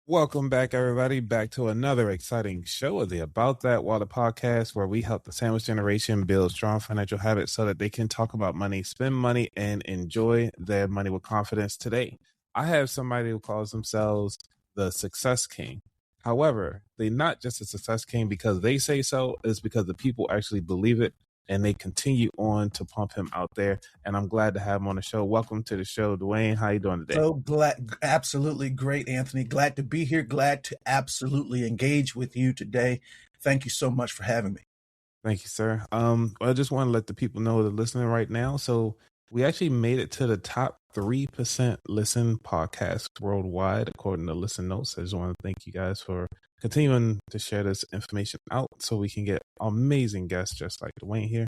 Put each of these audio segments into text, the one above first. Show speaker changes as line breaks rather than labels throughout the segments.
Welcome back, everybody, back to another exciting show of the About That Water podcast, where we help the sandwich generation build strong financial habits so that they can talk about money, spend money, and enjoy their money with confidence. Today, I have somebody who calls themselves the Success King. However, they're not just a Success King because they say so, it's because the people actually believe it and they continue on to pump him out there. And I'm glad to have him on the show. Welcome to the show, Duane. How you doing today?
So glad, absolutely great, Anthony. Glad to be here. Glad to absolutely engage with you today. Thank you so much for having me.
Thank you, sir. I just want to let the people know that are listening right now. So we actually made it to the top 3% listen podcast worldwide, according to Listen Notes. I just want to thank you guys for continuing to share this information out so we can get amazing guests just like Duane here,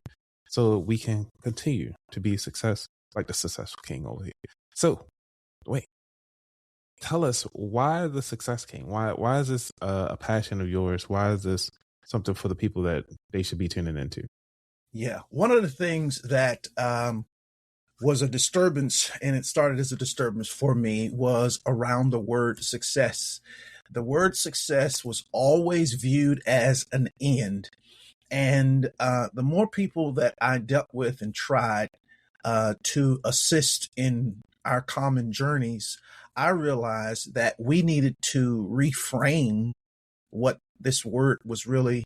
so we can continue to be success like the Successful King over here. So, Duane, tell us, why the Success King? Why is this a passion of yours? Why is this something for the people that they should be tuning into?
Yeah, one of the things that was a disturbance, and it started as a disturbance for me, was around the word success. The word success was always viewed as an end. And the more people that I dealt with and tried to assist in our common journeys, I realized that we needed to reframe what this word was really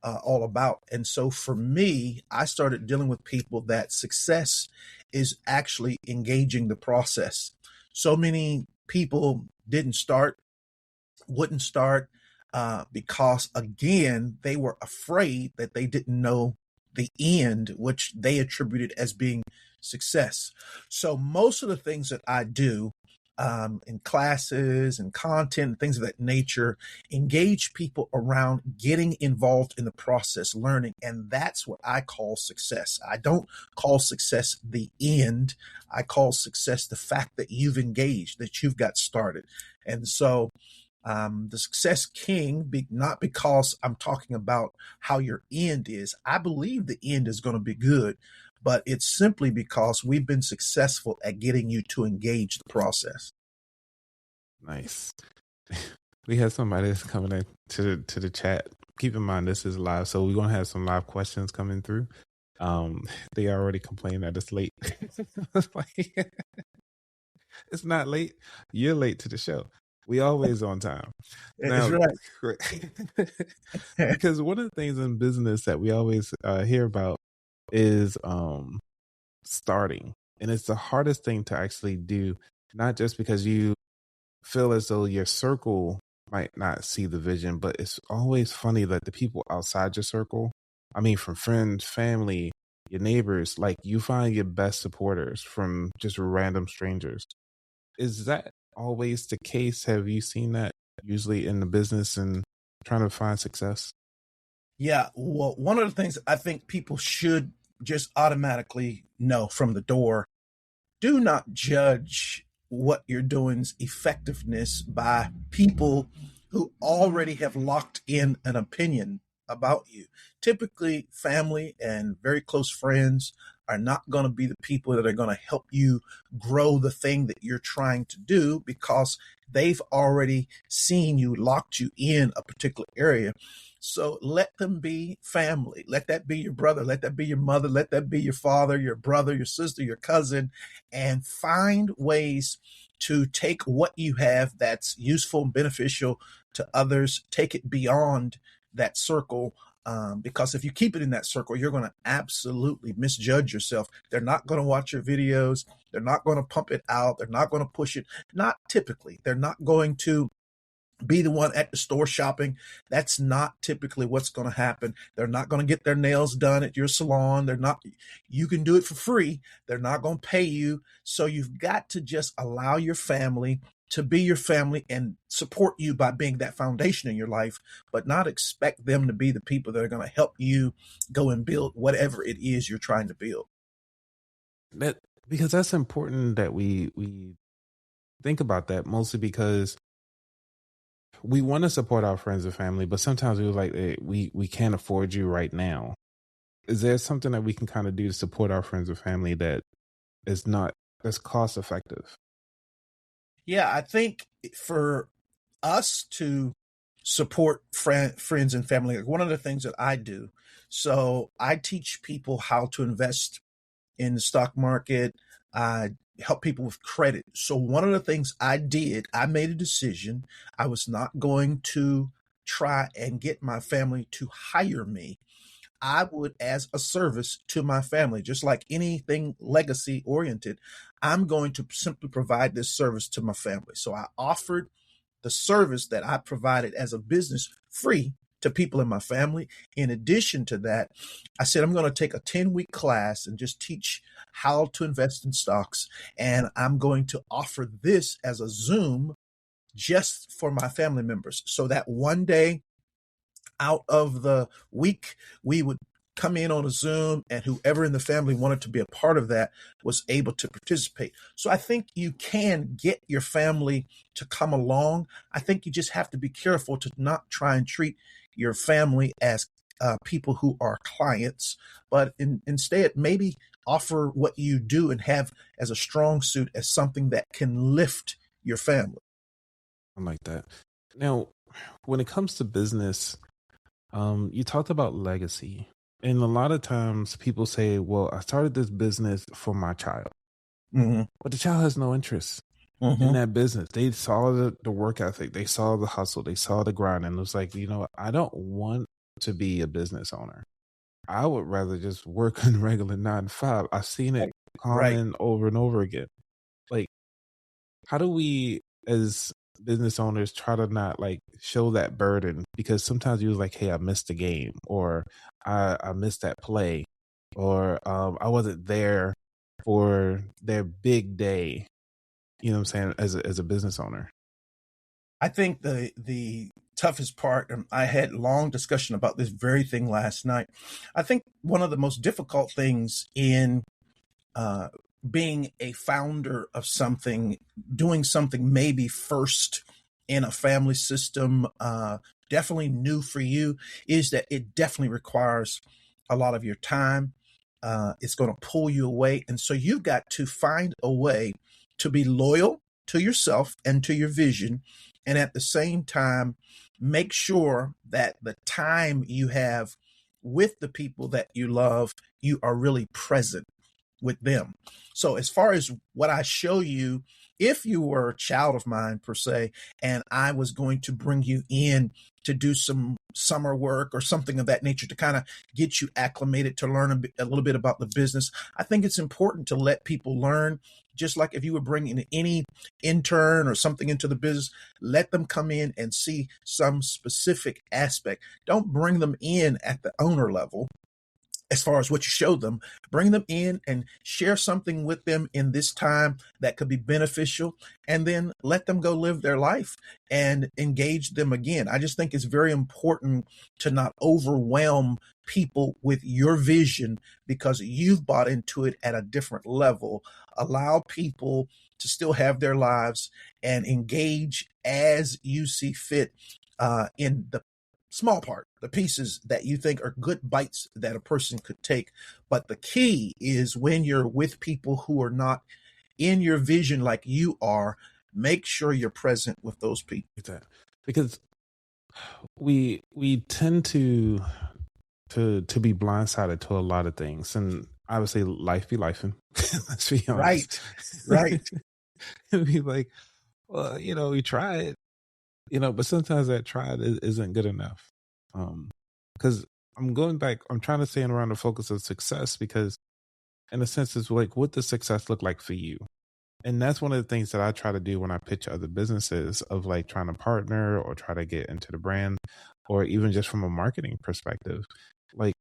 all about. And so for me, I started dealing with people that success is actually engaging the process. So many people wouldn't start because, again, they were afraid that they didn't know the end, which they attributed as being success. So most of the things that I do in classes and content, things of that nature, engage people around getting involved in the process, learning. And that's what I call success. I don't call success the end. I call success the fact that you've engaged, that you've got started. And so the Success King, not because I'm talking about how your end is. I believe the end is going to be good, but it's simply because we've been successful at getting you to engage the process.
Nice. We have somebody that's coming in to the chat. Keep in mind, this is live, so we're going to have some live questions coming through. They already complain that it's late. It's not late. You're late to the show. We always on time.
That's right.
Because one of the things in business that we always hear about is starting. And it's the hardest thing to actually do, not just because you feel as though your circle might not see the vision, but it's always funny that the people outside your circle, I mean, from friends, family, your neighbors, like you find your best supporters from just random strangers. Is that always the case? Have you seen that usually in the business and trying to find success?
Yeah. Well, one of the things I think people should just automatically know from the door, do not judge what you're doing's effectiveness by people who already have locked in an opinion about you. Typically, family and very close friends are not going to be the people that are going to help you grow the thing that you're trying to do, because they've already seen you, locked you in a particular area. So let them be family. Let that be your brother. Let that be your mother. Let that be your father, your brother, your sister, your cousin, and find ways to take what you have that's useful and beneficial to others, take it beyond that circle. Because if you keep it in that circle, you're going to absolutely misjudge yourself. They're not going to watch your videos. They're not going to pump it out. They're not going to push it. Not typically. They're not going to be the one at the store shopping. That's not typically what's going to happen. They're not going to get their nails done at your salon. You can do it for free. They're not going to pay you. So you've got to just allow your family to be your family and support you by being that foundation in your life, but not expect them to be the people that are going to help you go and build whatever it is you're trying to build.
Because that's important that we think about that, mostly because we want to support our friends and family, but sometimes we're like, hey, we can't afford you right now. Is there something that we can kind of do to support our friends and family that's cost effective?
Yeah, I think for us to support friends and family. Like one of the things that I do, so I teach people how to invest in the stock market. I help people with credit. So one of the things I did, I made a decision. I was not going to try and get my family to hire me. I would, as a service to my family, just like anything legacy oriented, I'm going to simply provide this service to my family. So I offered the service that I provided as a business free to people in my family. In addition to that, I said, I'm going to take a 10-week class and just teach how to invest in stocks. And I'm going to offer this as a Zoom just for my family members. So that one day out of the week, we would come in on a Zoom, and whoever in the family wanted to be a part of that was able to participate. So I think you can get your family to come along. I think you just have to be careful to not try and treat your family as people who are clients, but instead maybe offer what you do and have as a strong suit as something that can lift your family.
I like that. Now, when it comes to business, you talked about legacy. And a lot of times people say, well, I started this business for my child.
Mm-hmm.
But the child has no interest in that business. They saw the work ethic. They saw the hustle. They saw the grind. And it was like, I don't want to be a business owner. I would rather just work in regular 9 to 5. I've seen it common over and over again. Like, how do we, as business owners, try to not like show that burden? Because sometimes you're like, hey, I missed the game, or I missed that play, or I wasn't there for their big day. You know what I'm saying? As a business owner,
I think the toughest part, and I had long discussion about this very thing last night. I think one of the most difficult things in being a founder of something, doing something maybe first in a family system, definitely new for you, is that it definitely requires a lot of your time. It's going to pull you away. And so you've got to find a way to be loyal to yourself and to your vision. And at the same time, make sure that the time you have with the people that you love, you are really present with them. So as far as what I show you, if you were a child of mine per se, and I was going to bring you in to do some summer work or something of that nature to kind of get you acclimated to learn a little bit about the business, I think it's important to let people learn. Just like if you were bringing any intern or something into the business, let them come in and see some specific aspect. Don't bring them in at the owner level. As far as what you showed them, bring them in and share something with them in this time that could be beneficial, and then let them go live their life and engage them again. I just think it's very important to not overwhelm people with your vision because you've bought into it at a different level. Allow people to still have their lives and engage as you see fit in the small part, the pieces that you think are good bites that a person could take. But the key is when you're with people who are not in your vision like you are, make sure you're present with those people.
Because we tend to be blindsided to a lot of things, and obviously life be lifing. Let's be honest.
Right.
Be like, well, we tried. But sometimes that tried isn't good enough. Because I'm trying to stay around the focus of success, because in a sense, it's like, what does success look like for you? And that's one of the things that I try to do when I pitch other businesses, of like trying to partner or try to get into the brand, or even just from a marketing perspective. Like,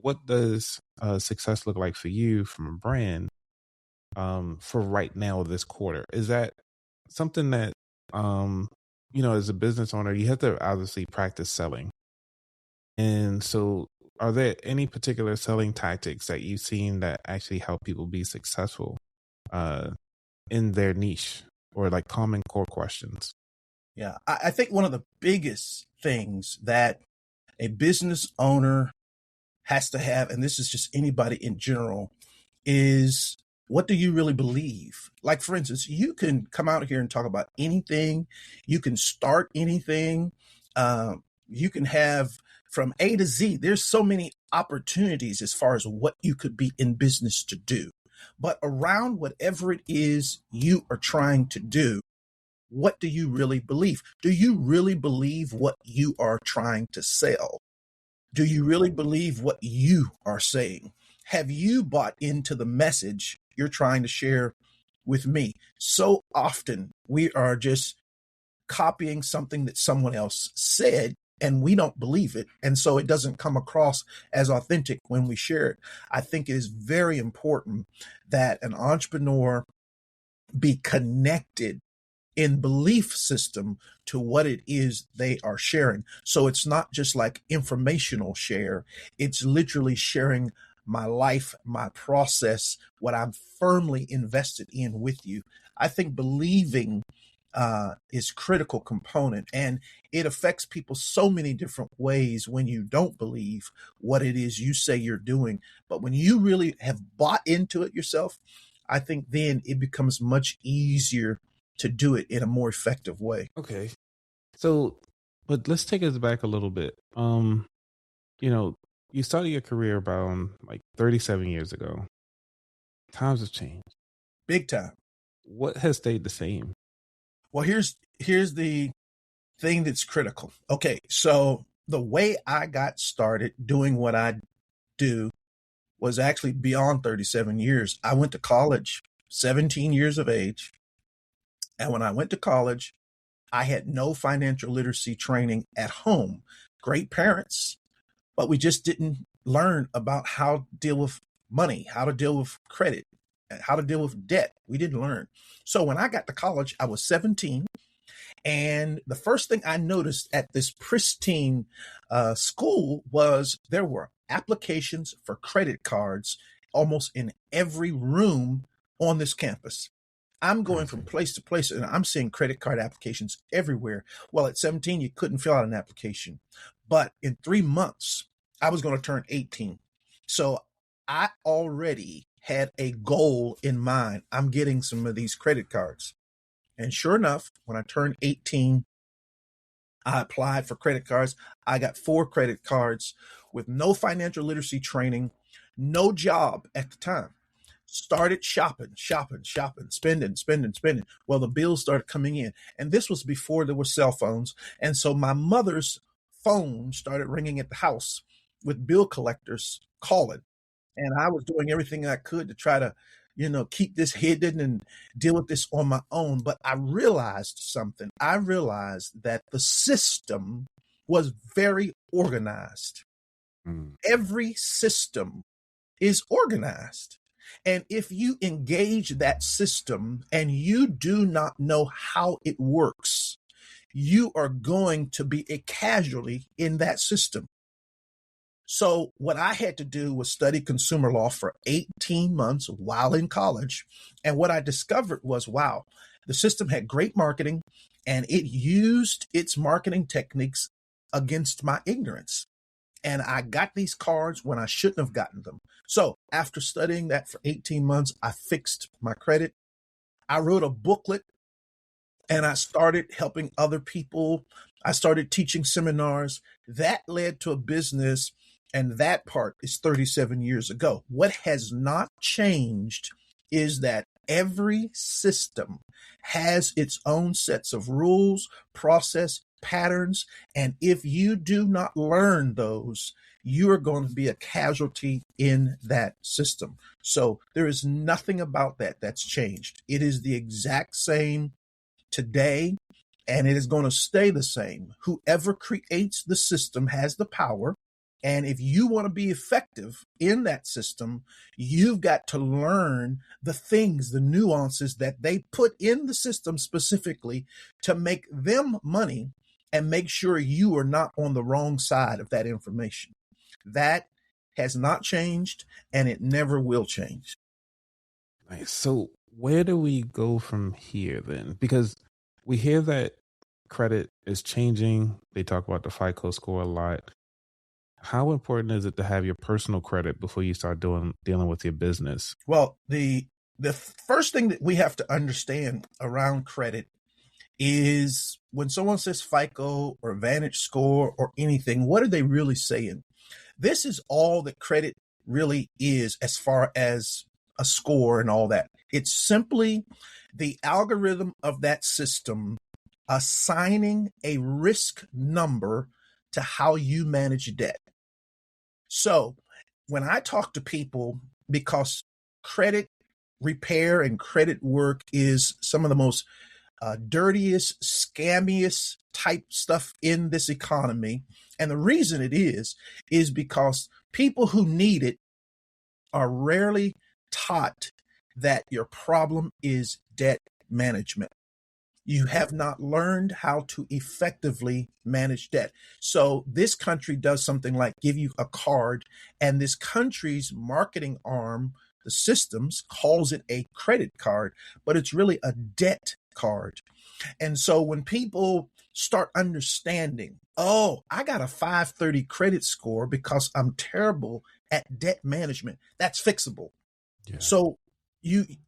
what does success look like for you from a brand for right now, this quarter? Is that something that as a business owner, you have to obviously practice selling. And so are there any particular selling tactics that you've seen that actually help people be successful in their niche, or like common core questions?
Yeah, I think one of the biggest things that a business owner has to have, and this is just anybody in general, is What do you really believe? Like, for instance, you can come out here and talk about anything. You can start anything. You can have from A to Z. There's so many opportunities as far as what you could be in business to do. But around whatever it is you are trying to do, what do you really believe? Do you really believe what you are trying to sell? Do you really believe what you are saying? Have you bought into the message you're trying to share with me? So often we are just copying something that someone else said and we don't believe it. And so it doesn't come across as authentic when we share it. I think it is very important that an entrepreneur be connected in belief system to what it is they are sharing. So it's not just like informational share. It's literally sharing my life, my process, what I'm firmly invested in with you. I think believing is critical component, and it affects people so many different ways when you don't believe what it is you say you're doing. But when you really have bought into it yourself, I think then it becomes much easier to do it in a more effective way.
Okay. So, but let's take us back a little bit. You know, you started your career about like 37 years ago. Times have changed.
Big time.
What has stayed the same?
Well, here's the thing that's critical. Okay, so the way I got started doing what I do was actually beyond 37 years. I went to college, 17 years of age. And when I went to college, I had no financial literacy training at home. Great parents, but we just didn't learn about how to deal with money, how to deal with credit, how to deal with debt. We didn't learn. So when I got to college, I was 17. And the first thing I noticed at this pristine school was there were applications for credit cards almost in every room on this campus. I'm going from place to place and I'm seeing credit card applications everywhere. Well, at 17, you couldn't fill out an application. But in 3 months, I was going to turn 18. So I already had a goal in mind. I'm getting some of these credit cards. And sure enough, when I turned 18, I applied for credit cards. I got 4 credit cards with no financial literacy training, no job at the time. Started shopping, spending. Well, the bills started coming in. And this was before there were cell phones. And so my mother's phone started ringing at the house with bill collectors calling. And I was doing everything I could to try to, keep this hidden and deal with this on my own. But I realized something. I realized that the system was very organized. Every system is organized. And if you engage that system and you do not know how it works, you are going to be a casualty in that system. So what I had to do was study consumer law for 18 months while in college. And what I discovered was, wow, the system had great marketing and it used its marketing techniques against my ignorance. And I got these cards when I shouldn't have gotten them. So after studying that for 18 months, I fixed my credit. I wrote a booklet and I started helping other people. I started teaching seminars. That led to a business. And that part is 37 years ago. What has not changed is that every system has its own sets of rules, process, patterns. And if you do not learn those, you are going to be a casualty in that system. So there is nothing about that that's changed. It is the exact same today, and it is going to stay the same. Whoever creates the system has the power. And if you want to be effective in that system, you've got to learn the things, the nuances that they put in the system specifically to make them money and make sure you are not on the wrong side of that information. That has not changed and it never will change.
Nice. So where do we go from here then? Because we hear that credit is changing. They talk about the FICO score a lot. How important is it to have your personal credit before you start dealing with your business?
Well, the The first thing that we have to understand around credit is when someone says FICO or Vantage Score or anything, what are they really saying? This is all that credit really is as far as a score and all that. It's simply the algorithm of that system assigning a risk number to how you manage debt. So when I talk to people, because credit repair and credit work is some of the most dirtiest, scammiest type stuff in this economy. And the reason it is because people who need it are rarely taught that your problem is debt management. You have not learned how to effectively manage debt. So this country does something like give you a card, and this country's marketing arm, the systems, calls it a credit card, but it's really a debt card. And so when people start understanding, oh, I got a 530 credit score because I'm terrible at debt management, that's fixable. Yeah. So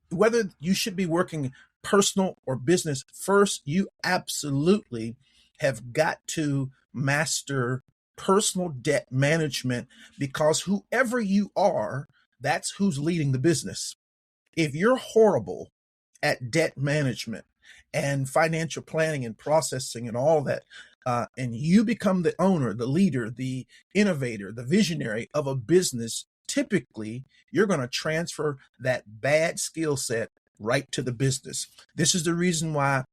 whether you should be working personal or business, first, you absolutely have got to master personal debt management, because whoever you are, that's who's leading the business. If you're horrible at debt management and financial planning and processing and all that, and you become the owner, the leader, the innovator, the visionary of a business, typically you're going to transfer that bad skill set right to the business. This is the reason why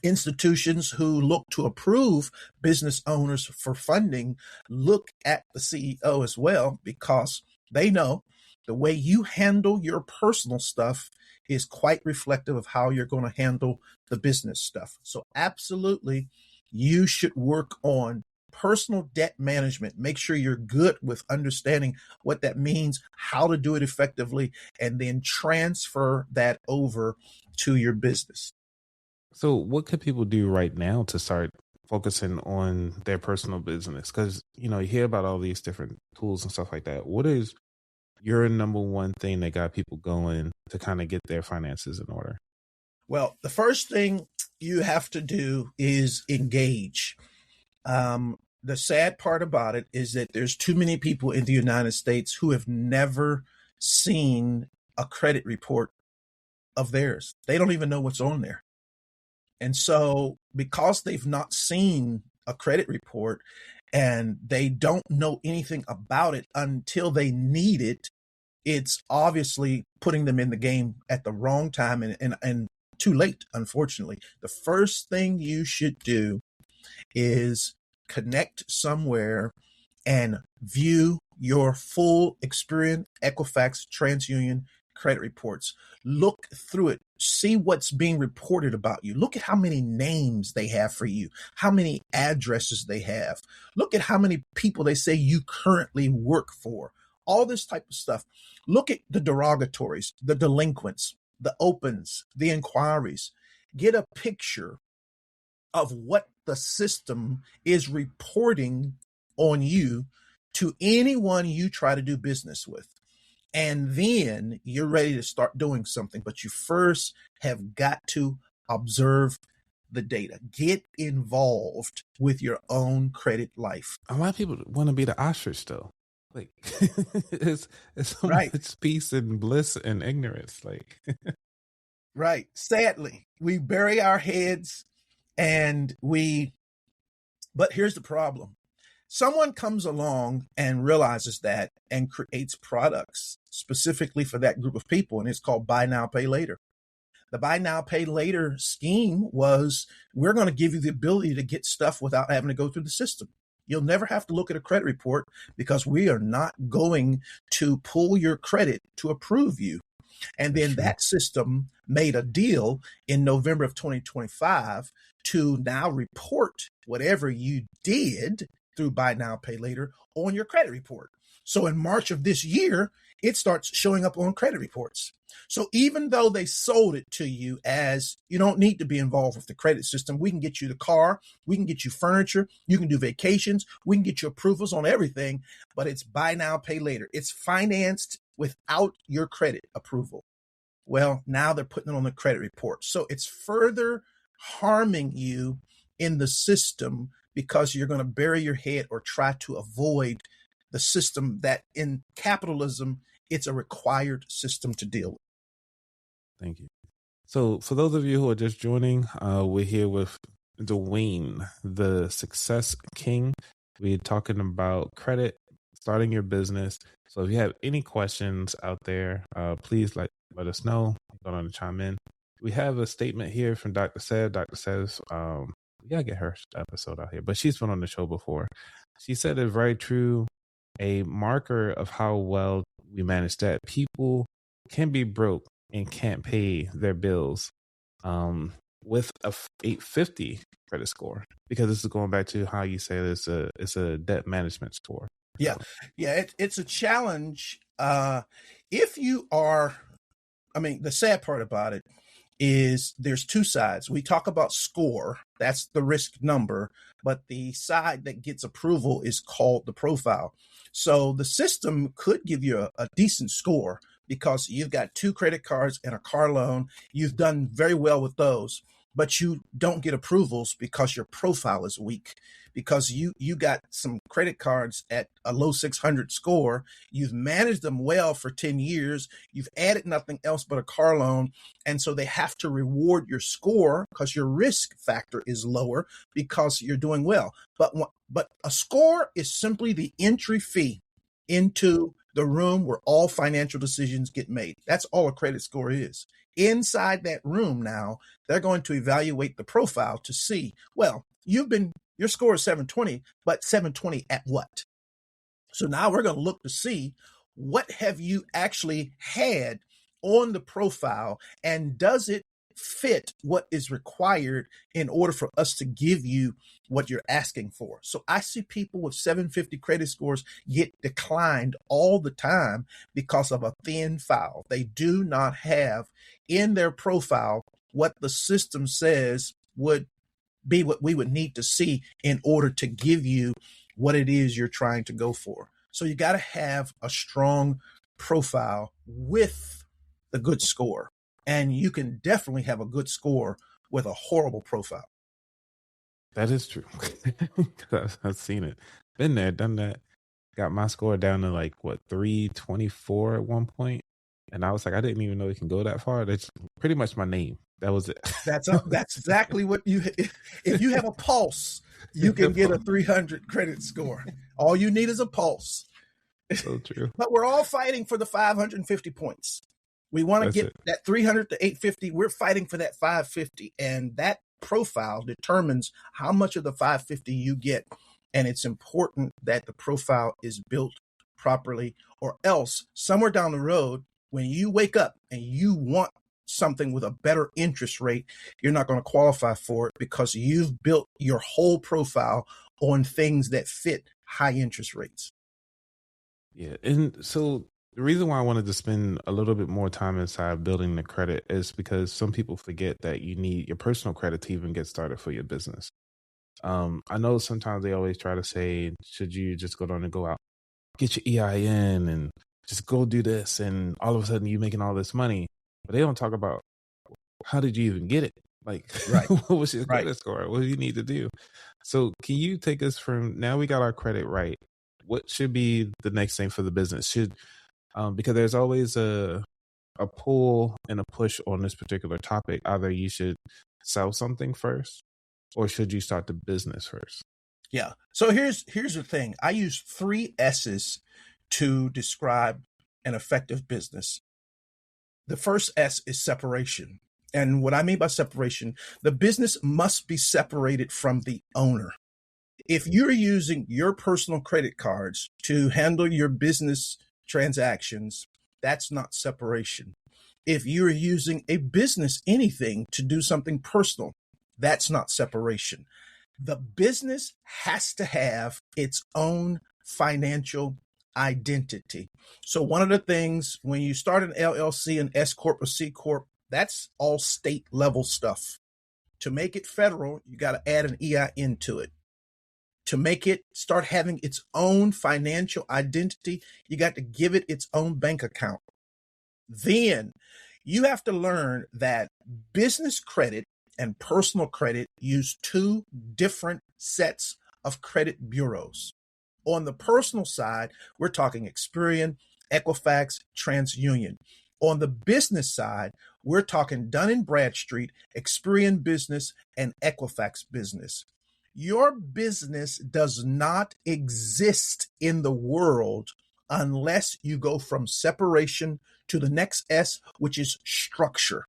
institutions who look to approve business owners for funding look at the CEO as well, because they know the way you handle your personal stuff is quite reflective of how you're going to handle the business stuff. So absolutely, you should work on personal debt management. Make sure you're good with understanding what that means, how to do it effectively, and then transfer that over to your business.
So what could people do right now to start focusing on their personal business? Because, you hear about all these different tools and stuff like that. What is your number one thing that got people going to kind of get their finances in order?
Well, the first thing you have to do is engage. The sad part about it is that there's too many people in the United States who have never seen a credit report of theirs. They don't even know what's on there. And so because they've not seen a credit report and they don't know anything about it until they need it, it's obviously putting them in the game at the wrong time and too late, unfortunately. The first thing you should do is connect somewhere and view your full Experian, Equifax, TransUnion credit reports. Look through it. See what's being reported about you. Look at how many names they have for you, how many addresses they have. Look at how many people they say you currently work for. All this type of stuff. Look at the derogatories, the delinquents, the opens, the inquiries. Get a picture of what the system is reporting on you to anyone you try to do business with. And then you're ready to start doing something. But you first have got to observe the data. Get involved with your own credit life.
A lot of people want to be the ostrich, though. Like, it's so
right.
much peace and bliss and ignorance. Like,
right. Sadly, we bury our heads but here's the problem. Someone comes along and realizes that and creates products specifically for that group of people, and it's called Buy Now, Pay Later. The Buy Now, Pay Later scheme was, we're going to give you the ability to get stuff without having to go through the system. You'll never have to look at a credit report because we are not going to pull your credit to approve you. And then that system made a deal in November of 2025 to now report whatever you did through Buy Now, Pay Later on your credit report. So in March of this year, it starts showing up on credit reports. So even though they sold it to you as you don't need to be involved with the credit system, we can get you the car, we can get you furniture, you can do vacations, we can get you approvals on everything, but it's Buy Now, Pay Later. It's financed without your credit approval. Well, now they're putting it on the credit report. So it's further harming you in the system because you're going to bury your head or try to avoid the system that in capitalism, it's a required system to deal with.
Thank you. So for those of you who are just joining, we're here with Duane, the Success King. We're talking about credit, starting your business. So if you have any questions out there, please let us know. Go on to chime in. We have a statement here from Dr. Sev. Dr. Sev's, we gotta get her episode out here, but she's been on the show before. She said it's very true. A marker of how well we manage debt. People can be broke and can't pay their bills with a 850 credit score, because this is going back to how you say it's a debt management score.
Yeah. It's a challenge. If you are, the sad part about it is there's two sides. We talk about score, that's the risk number, but the side that gets approval is called the profile. So the system could give you a decent score because you've got 2 credit cards and a car loan. You've done very well with those, but you don't get approvals because your profile is weak, because you got some credit cards at a low 600 score. You've managed them well for 10 years. You've added nothing else but a car loan. And so they have to reward your score because your risk factor is lower because you're doing well. But a score is simply the entry fee into the room where all financial decisions get made. That's all a credit score is. Inside that room now, they're going to evaluate the profile to see, well, your score is 720, but 720 at what? So now we're going to look to see what have you actually had on the profile, and does it fit what is required in order for us to give you what you're asking for. So I see people with 750 credit scores get declined all the time because of a thin file. They do not have in their profile what the system says would be what we would need to see in order to give you what it is you're trying to go for. So you got to have a strong profile with the good score. And you can definitely have a good score with a horrible profile.
That is true. I've seen it. Been there, done that. Got my score down to 324 at one point. And I was like, I didn't even know it can go that far. That's pretty much my name. That was it.
That's exactly what if you have a pulse, you can get a 300 credit score. All you need is a pulse.
So true.
But we're all fighting for the 550 points. We want to get that 300 to 850. We're fighting for that 550. And that profile determines how much of the 550 you get. And it's important that the profile is built properly, or else somewhere down the road, when you wake up and you want something with a better interest rate, you're not going to qualify for it because you've built your whole profile on things that fit high interest rates.
Yeah. And so the reason why I wanted to spend a little bit more time inside building the credit is because some people forget that you need your personal credit to even get started for your business. I know sometimes they always try to say, should you just go down and go out, get your EIN and just go do this, and all of a sudden you're making all this money. But they don't talk about, how did you even get it? Like,
right.
What was your credit score? What do you need to do? So can you take us from, now we got our credit right, what should be the next thing for the business? Because there's always a pull and a push on this particular topic. Either you should sell something first, or should you start the business first?
Yeah. So here's the thing. I use 3 S's to describe an effective business. The first S is separation. And what I mean by separation, the business must be separated from the owner. If you're using your personal credit cards to handle your business transactions, that's not separation. If you're using a business anything to do something personal, that's not separation. The business has to have its own financial identity. So one of the things when you start an LLC, an S Corp, or C Corp, that's all state level stuff. To make it federal, you got to add an EIN to it. To make it start having its own financial identity, you got to give it its own bank account. Then You have to learn that business credit and personal credit use two different sets of credit bureaus. On the personal side, we're talking Experian, Equifax, TransUnion. On the business side, we're talking Dun & Bradstreet, Experian Business, and Equifax Business. Your business does not exist in the world unless you go from separation to the next S, which is structure.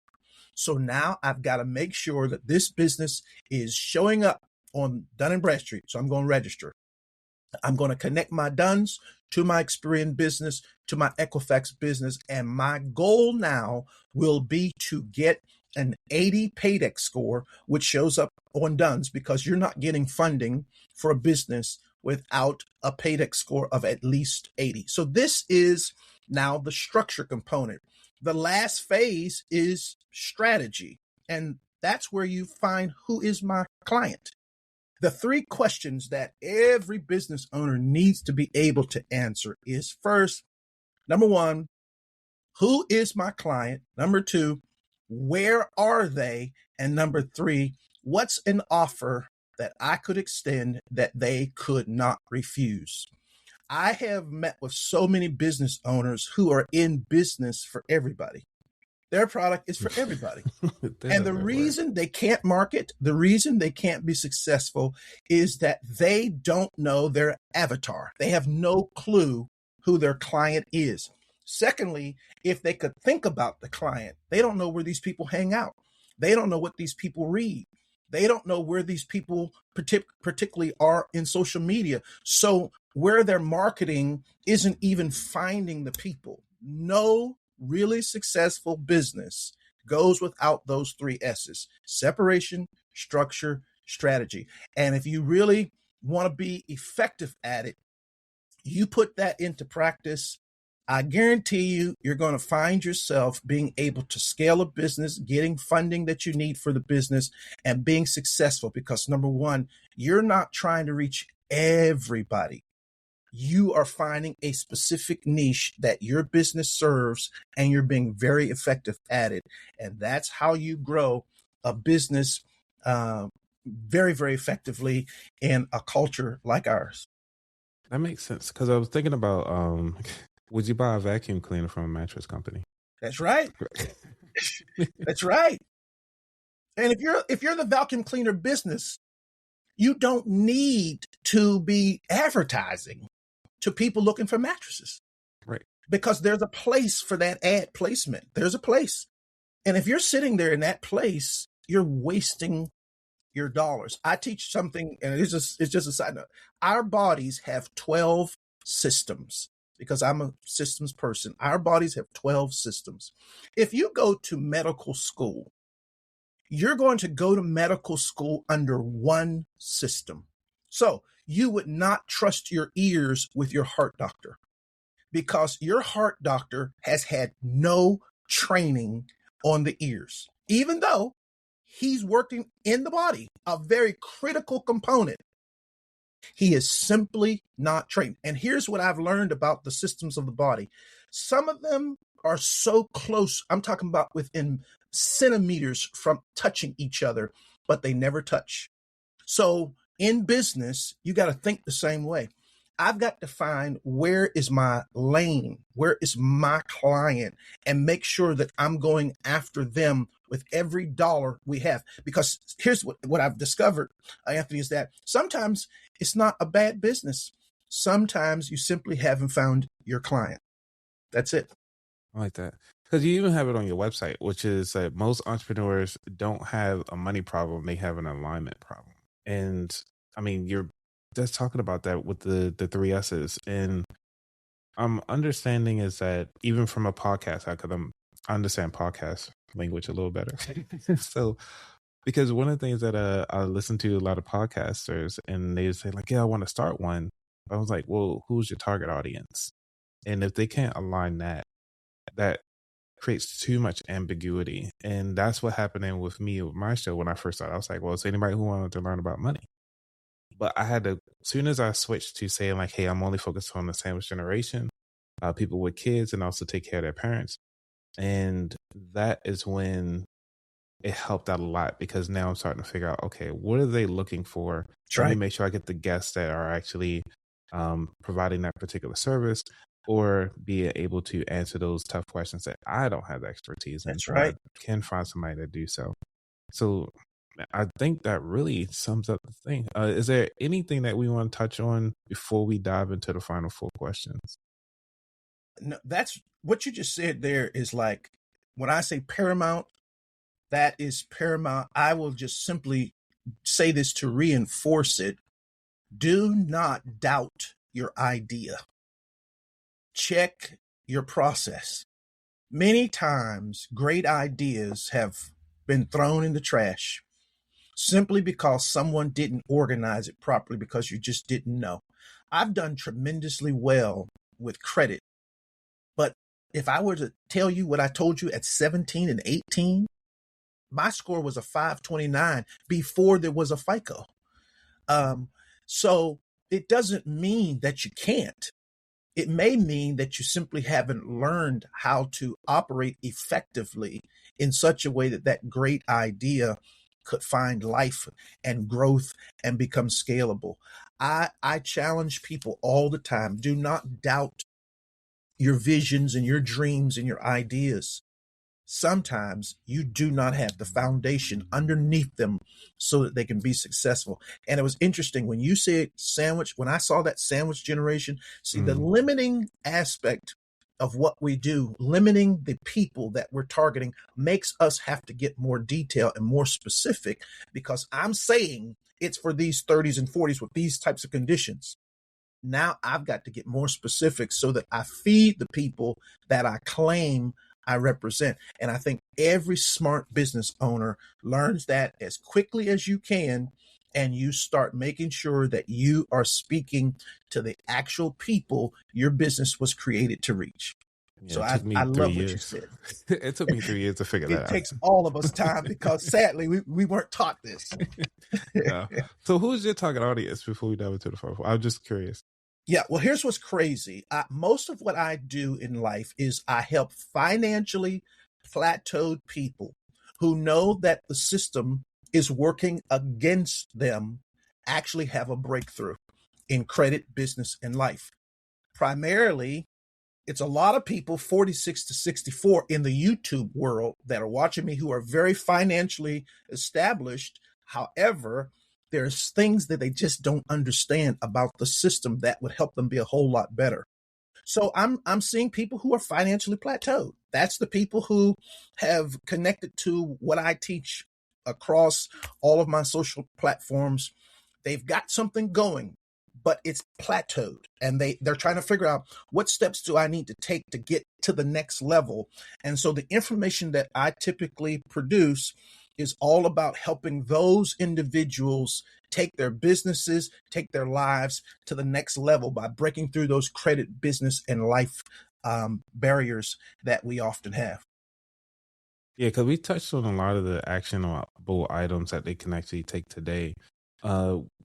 So now I've got to make sure that this business is showing up on Dun & Bradstreet. So I'm going to register. I'm going to connect my Duns to my Experian business, to my Equifax business. And my goal now will be to get an 80 Paydex score, which shows up on Duns, because you're not getting funding for a business without a Paydex score of at least 80. So this is now the structure component. The last phase is strategy. And that's where you find who is my client. The three questions that every business owner needs to be able to answer is first, number one, who is my client? Number two, where are they? And number three, what's an offer that I could extend that they could not refuse? I have met with so many business owners who are in business for everybody. Their product is for everybody. And the reason they can't market, the reason they can't be successful is that they don't know their avatar. They have no clue who their client is. Secondly, if they could think about the client, they don't know where these people hang out. They don't know what these people read. They don't know where these people particularly are in social media. So where they're marketing isn't even finding the people. No really successful business goes without those three S's: separation, structure, strategy. And if you really want to be effective at it, you put that into practice. I guarantee you, you're going to find yourself being able to scale a business, getting funding that you need for the business, and being successful because, number one, you're not trying to reach everybody. You are finding a specific niche that your business serves, and you're being very effective at it. And that's how you grow a business very, very effectively in a culture like ours.
That makes sense, because I was thinking about, would you buy a vacuum cleaner from a mattress company?
That's right. That's right. And if you're the vacuum cleaner business, you don't need to be advertising to people looking for mattresses.
Right.
Because there's a place for that ad placement. There's a place. And if you're sitting there in that place, you're wasting your dollars. I teach something, and it's just a side note. Our bodies have 12 systems, because I'm a systems person. Our bodies have 12 systems. If you go to medical school, you're going to go to medical school under one system. So you would not trust your ears with your heart doctor, because your heart doctor has had no training on the ears, even though he's working in the body, a very critical component. He is simply not trained. And here's what I've learned about the systems of the body. Some of them are so close. I'm talking about within centimeters from touching each other, but they never touch. So in business, you got to think the same way. I've got to find where is my lane, where is my client, and make sure that I'm going after them with every dollar we have. Because here's what I've discovered, Anthony, is that sometimes it's not a bad business. Sometimes you simply haven't found your client. That's it.
I like that. Because you even have it on your website, which is that most entrepreneurs don't have a money problem. They have an alignment problem. And I mean, you're just talking about that with the three S's. And I'm understanding is that even from a podcast, because I understand podcast language a little better. So, because one of the things that I listen to a lot of podcasters, and they say like, yeah, I want to start one. I was like, well, who's your target audience? And if they can't align that creates too much ambiguity. And that's what happened with me with my show when I first started. I was like, well, it's anybody who wanted to learn about money. But I had to, as soon as I switched to saying like, hey, I'm only focused on the sandwich generation, people with kids, and also take care of their parents, And that is when it helped out a lot, because now I'm starting to figure out, okay, what are they looking for?
That's
Let me
right.
make sure I get the guests that are actually providing that particular service, or be able to answer those tough questions that I don't have the expertise in,
That's
but I
right.
can find somebody to do so. So I think that really sums up the thing. Is there anything that we want to touch on before we dive into the final four questions?
No, that's what you just said there is like, when I say paramount, that is paramount. I will just simply say this to reinforce it. Do not doubt your idea. Check your process. Many times, great ideas have been thrown in the trash simply because someone didn't organize it properly, because you just didn't know. I've done tremendously well with credit, but if I were to tell you what I told you at 17 and 18, my score was a 529 before there was a FICO. Um, so it doesn't mean that you can't. It may mean that you simply haven't learned how to operate effectively in such a way that that great idea could find life and growth and become scalable. I challenge people all the time. Do not doubt your visions and your dreams and your ideas. Sometimes you do not have the foundation underneath them so that they can be successful. And it was interesting when you said sandwich, when I saw that sandwich generation, see the
Mm,
limiting aspect of what we do, limiting the people that we're targeting, makes us have to get more detailed and more specific, because I'm saying it's for these 30s and 40s with these types of conditions. Now I've got to get more specific so that I feed the people that I claim I represent. And I think every smart business owner learns that as quickly as you can. And you start making sure that you are speaking to the actual people your business was created to reach.
yeah,
So
it took
I
me three
love what you
years.
said.
It took me 3 years to figure that
It
out.
takes all of us time because sadly we weren't taught this.
Yeah. So who's your target audience before we dive into the fourth? I'm just curious.
Yeah, well, here's what's crazy. Most of what I do in life is I help financially plateaued people who know that the system is working against them actually have a breakthrough in credit, business, and life. Primarily, it's a lot of people 46 to 64 in the YouTube world that are watching me who are very financially established. However, there's things that they just don't understand about the system that would help them be a whole lot better. So I'm seeing people who are financially plateaued. That's the people who have connected to what I teach across all of my social platforms. They've got something going, but it's plateaued, and they're trying to figure out, what steps do I need to take to get to the next level. And so the information that I typically produce is all about helping those individuals take their businesses, take their lives to the next level by breaking through those credit, business, and life barriers that we often have.
Yeah, because we touched on a lot of the actionable items that they can actually take today.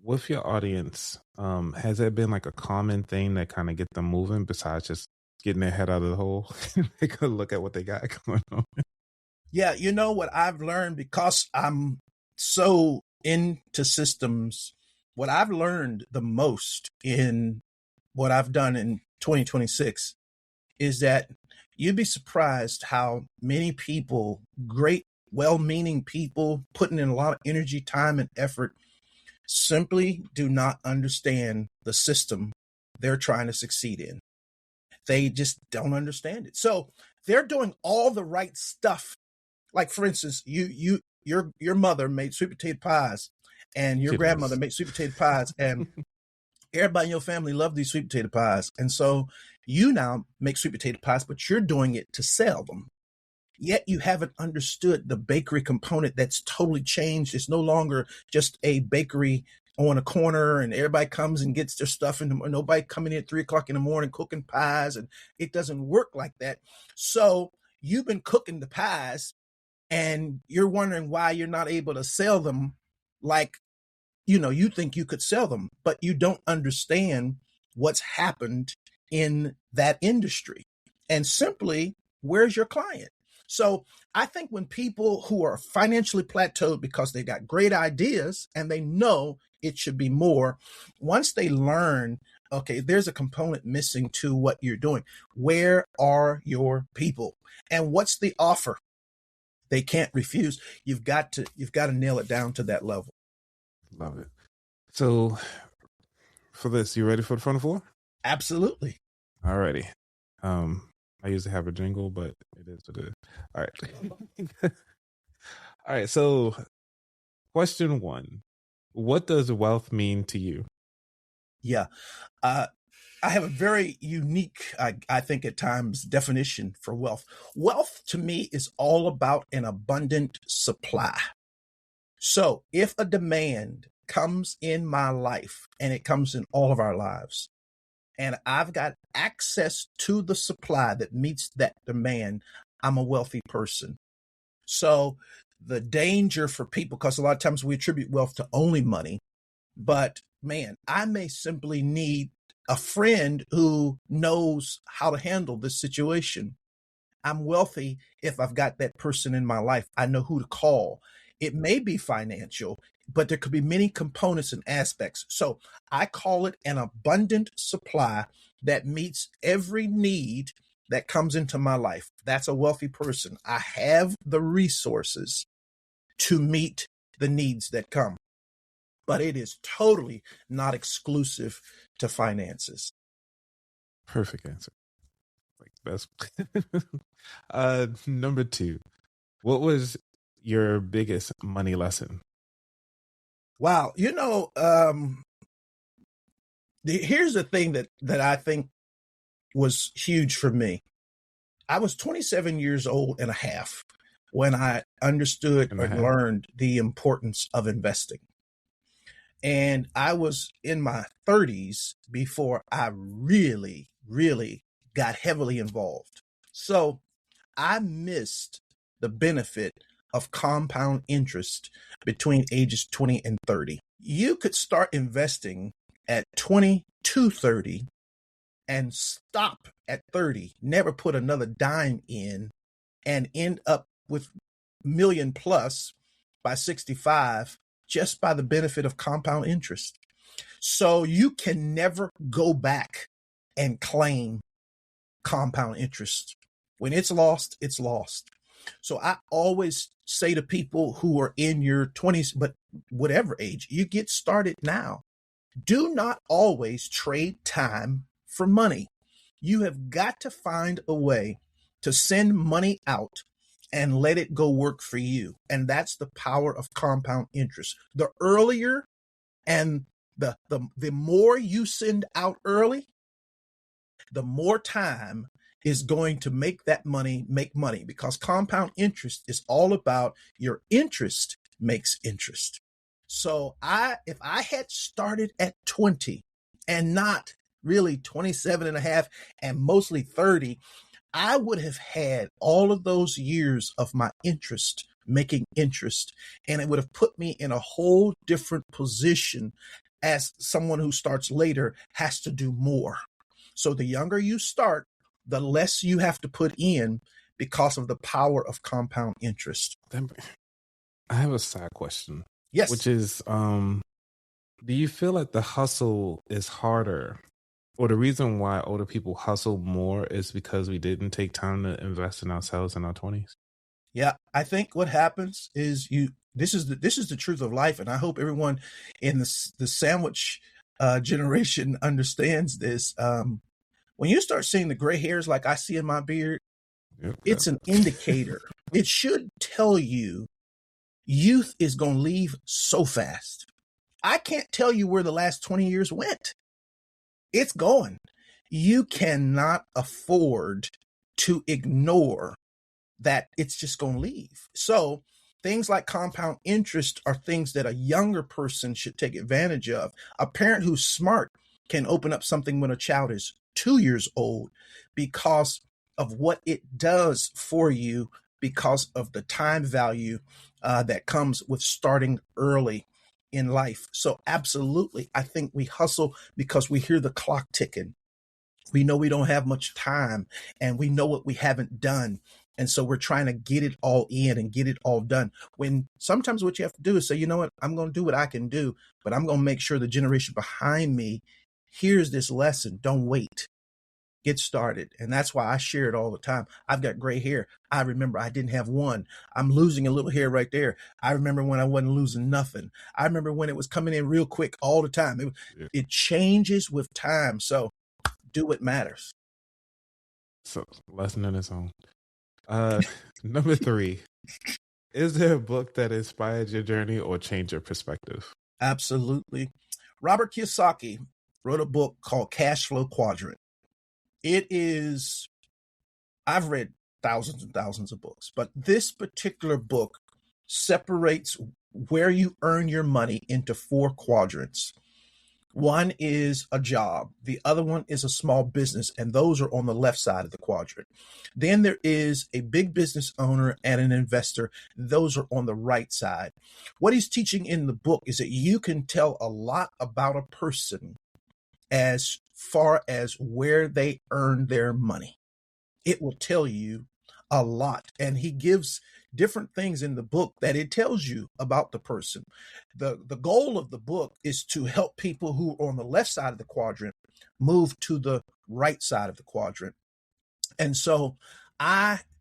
With your audience, has there been like a common thing that kind of get them moving besides just getting their head out of the hole? They could look at what they got going on.
Yeah, you know what I've learned, because I'm so into systems, what I've learned the most in what I've done in 2026 is that you'd be surprised how many people, great, well meaning people, putting in a lot of energy, time, and effort, simply do not understand the system they're trying to succeed in. They just don't understand it. So they're doing all the right stuff. Like, for instance, your mother made sweet potato pies, and your
She
grandmother
does.
made sweet potato pies, and everybody in your family loved these sweet potato pies. And so you now make sweet potato pies, but you're doing it to sell them. Yet you haven't understood the bakery component that's totally changed. It's no longer just a bakery on a corner and everybody comes and gets their stuff, and nobody coming in at 3 o'clock in the morning cooking pies. And it doesn't work like that. So you've been cooking the pies, and you're wondering why you're not able to sell them like, you think you could sell them, but you don't understand what's happened in that industry. And simply, where's your client? So I think when people who are financially plateaued because they got great ideas and they know it should be more, once they learn, okay, there's a component missing to what you're doing. Where are your people? And what's the offer? They can't refuse. You've got to nail it down to that level.
Love it. So for this, you ready for the front four?
Absolutely.
All righty. I usually have a jingle, but it is what it is. All right. All right. So question 1, what does wealth mean to you?
Yeah. I have a very unique, I think at times, definition for wealth. Wealth to me is all about an abundant supply. So if a demand comes in my life, and it comes in all of our lives, and I've got access to the supply that meets that demand, I'm a wealthy person. So the danger for people, because a lot of times we attribute wealth to only money, but man, I may simply need a friend who knows how to handle this situation. I'm wealthy if I've got that person in my life. I know who to call. It may be financial, but there could be many components and aspects. So I call it an abundant supply that meets every need that comes into my life. That's a wealthy person. I have the resources to meet the needs that come, but it is totally not exclusive to finances.
Perfect answer. Like best. Number 2, what was your biggest money lesson?
Wow. Here's the thing that I think was huge for me. I was 27 years old and a half when I understood and learned the importance of investing. And I was in my 30s before I really, really got heavily involved. So I missed the benefit of compound interest between ages 20 and 30. You could start investing at 20 to 30 and stop at 30, never put another dime in, and end up with million plus by 65 just by the benefit of compound interest. So you can never go back and claim compound interest. When it's lost, it's lost. So I always say to people who are in your 20s, but whatever age, you get started now. Do not always trade time for money. You have got to find a way to send money out and let it go work for you. And that's the power of compound interest. The earlier and the more you send out early, the more time is going to make that money make money, because compound interest is all about your interest makes interest. So if I had started at 20 and not really 27 and a half and mostly 30, I would have had all of those years of my interest making interest, and it would have put me in a whole different position as someone who starts later has to do more. So the younger you start, the less you have to put in because of the power of compound interest.
I have a side question.
Yes.
Which is, do you feel like the hustle is harder, or the reason why older people hustle more is because we didn't take time to invest in ourselves in our 20s?
Yeah, I think what happens is this is the truth of life, and I hope everyone in the sandwich generation understands this. When you start seeing the gray hairs like I see in my beard, it's an indicator. It should tell you youth is going to leave so fast. I can't tell you where the last 20 years went. It's gone. You cannot afford to ignore that it's just going to leave. So things like compound interest are things that a younger person should take advantage of. A parent who's smart can open up something when a child is 2 years old because of what it does for you, because of the time value that comes with starting early in life. So absolutely, I think we hustle because we hear the clock ticking. We know we don't have much time, and we know what we haven't done. And so we're trying to get it all in and get it all done. When sometimes what you have to do is say, you know what, I'm going to do what I can do, but I'm going to make sure the generation behind me hears this lesson. Don't wait. Get started. And that's why I share it all the time. I've got gray hair. I remember I didn't have one. I'm losing a little hair right there. I remember when I wasn't losing nothing. I remember when it was coming in real quick all the time. It changes with time. So do what matters.
So lesson in its own. Number 3, is there a book that inspired your journey or changed your perspective?
Absolutely. Robert Kiyosaki wrote a book called Cash Flow Quadrant. It is, I've read thousands and thousands of books, but this particular book separates where you earn your money into 4 quadrants. One is a job. The other one is a small business, and those are on the left side of the quadrant. Then there is a big business owner and an investor. Those are on the right side. What he's teaching in the book is that you can tell a lot about a person as far as where they earn their money. It will tell you a lot. And he gives different things in the book that it tells you about the person. The goal of the book is to help people who are on the left side of the quadrant move to the right side of the quadrant. And so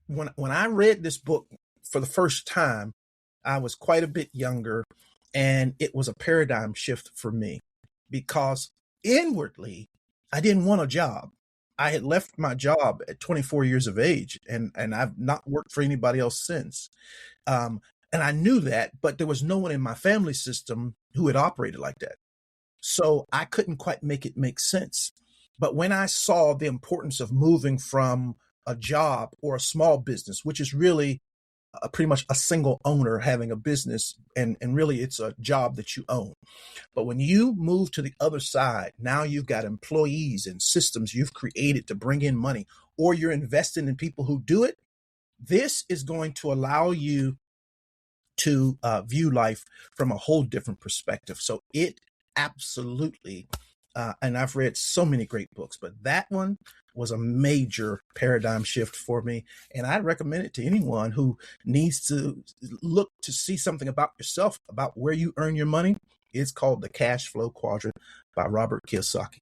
when I read this book for the first time, I was quite a bit younger, and it was a paradigm shift for me because inwardly, I didn't want a job. I had left my job at 24 years of age, and I've not worked for anybody else since. And I knew that, but there was no one in my family system who had operated like that. So I couldn't quite make it make sense. But when I saw the importance of moving from a job or a small business, which is really pretty much a single owner having a business, and really it's a job that you own. But when you move to the other side, now you've got employees and systems you've created to bring in money, or you're investing in people who do it. This is going to allow you to view life from a whole different perspective. So it absolutely, and I've read so many great books, but that one was a major paradigm shift for me. And I recommend it to anyone who needs to look to see something about yourself, about where you earn your money. It's called The Cash Flow Quadrant by Robert Kiyosaki.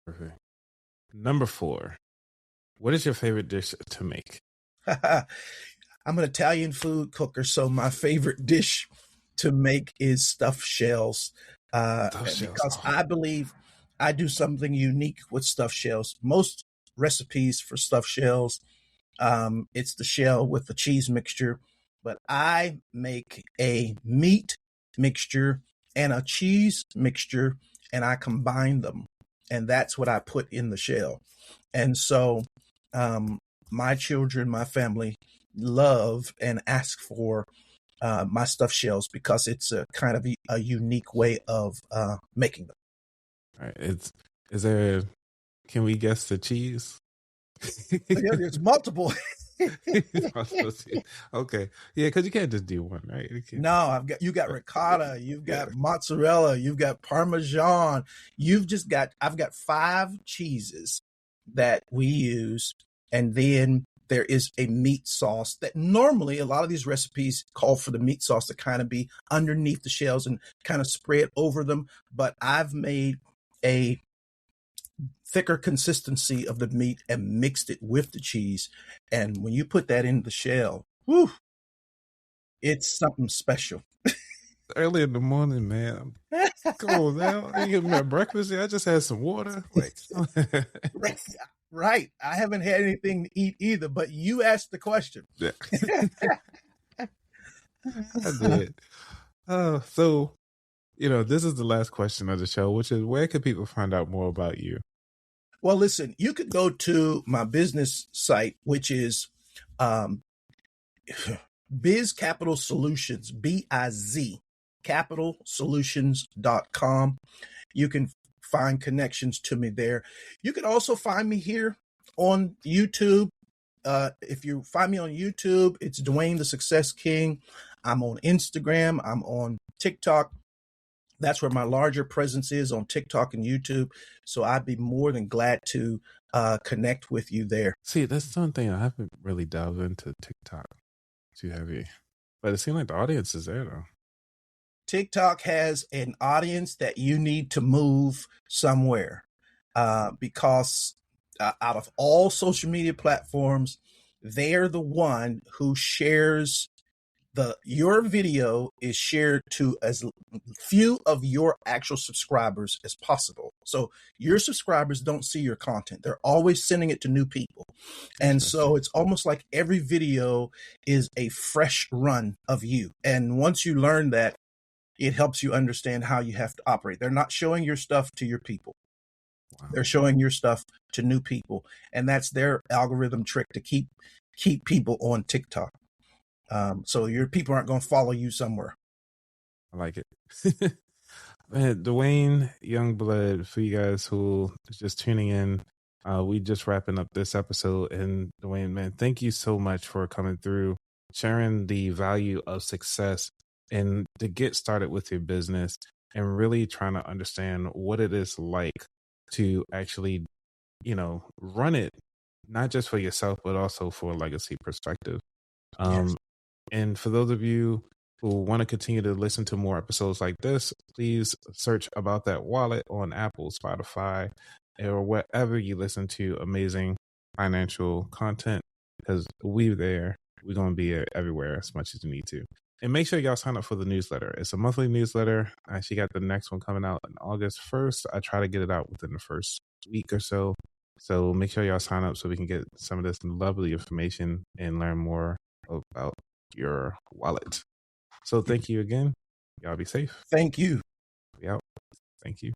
Perfect. Number 4, what is your favorite dish to make?
I'm an Italian food cooker, so my favorite dish to make is stuffed shells. Because I believe I do something unique with stuffed shells. Most recipes for stuffed shells, it's the shell with the cheese mixture, but I make a meat mixture and a cheese mixture, and I combine them, and that's what I put in the shell. And so my children, my family love and ask for my stuffed shells because it's a kind of a unique way of making them.
All right. Can we guess the cheese?
Yeah, there's multiple.
Okay. Yeah, because you can't just do one, right?
No, you got ricotta, you've got mozzarella, you've got Parmesan, I've got 5 cheeses that we use. And then there is a meat sauce that normally a lot of these recipes call for the meat sauce to kind of be underneath the shells and kind of spread over them. But I've made a thicker consistency of the meat and mixed it with the cheese. And when you put that in the shell, whew, it's something special.
Early in the morning, man. Come on now. I ain't getting my breakfast yet. I just had some water.
Right. I haven't had anything to eat either, but you asked the question.
Yeah. I did. So, this is the last question of the show, which is, where can people find out more about you?
Well, listen, you could go to my business site, which is Biz Capital Solutions, BIZ, capitalsolutions.com. You can find connections to me there. You can also find me here on YouTube. If you find me on YouTube, it's Duane the Success King. I'm on Instagram. I'm on TikTok. That's where my larger presence is, on TikTok and YouTube. So I'd be more than glad to connect with you there.
See, that's something I haven't really delved into TikTok too heavy, but it seems like the audience is there though.
TikTok has an audience that you need to move somewhere, because out of all social media platforms, they're the one who shares your video is shared to as few of your actual subscribers as possible. So your subscribers don't see your content. They're always sending it to new people. And so it's almost like every video is a fresh run of you. And once you learn that, it helps you understand how you have to operate. They're not showing your stuff to your people. Wow. They're showing your stuff to new people. And that's their algorithm trick to keep people on TikTok. So your people aren't going to follow you somewhere.
I like it. Man, Duane Youngblood, for you guys who is just tuning in, we just wrapping up this episode. And Duane, man, thank you so much for coming through, sharing the value of success and to get started with your business and really trying to understand what it is like to actually, run it, not just for yourself, but also for a legacy perspective.
Yes.
And for those of you who want to continue to listen to more episodes like this, please search About That Wallet on Apple, Spotify, or wherever you listen to amazing financial content, because we're there. We're going to be everywhere as much as you need to. And make sure y'all sign up for the newsletter. It's a monthly newsletter. I actually got the next one coming out on August 1st. I try to get it out within the first week or so. So make sure y'all sign up so we can get some of this lovely information and learn more about your wallet. So thank you again. Y'all be safe.
Thank you.
We out. Thank you.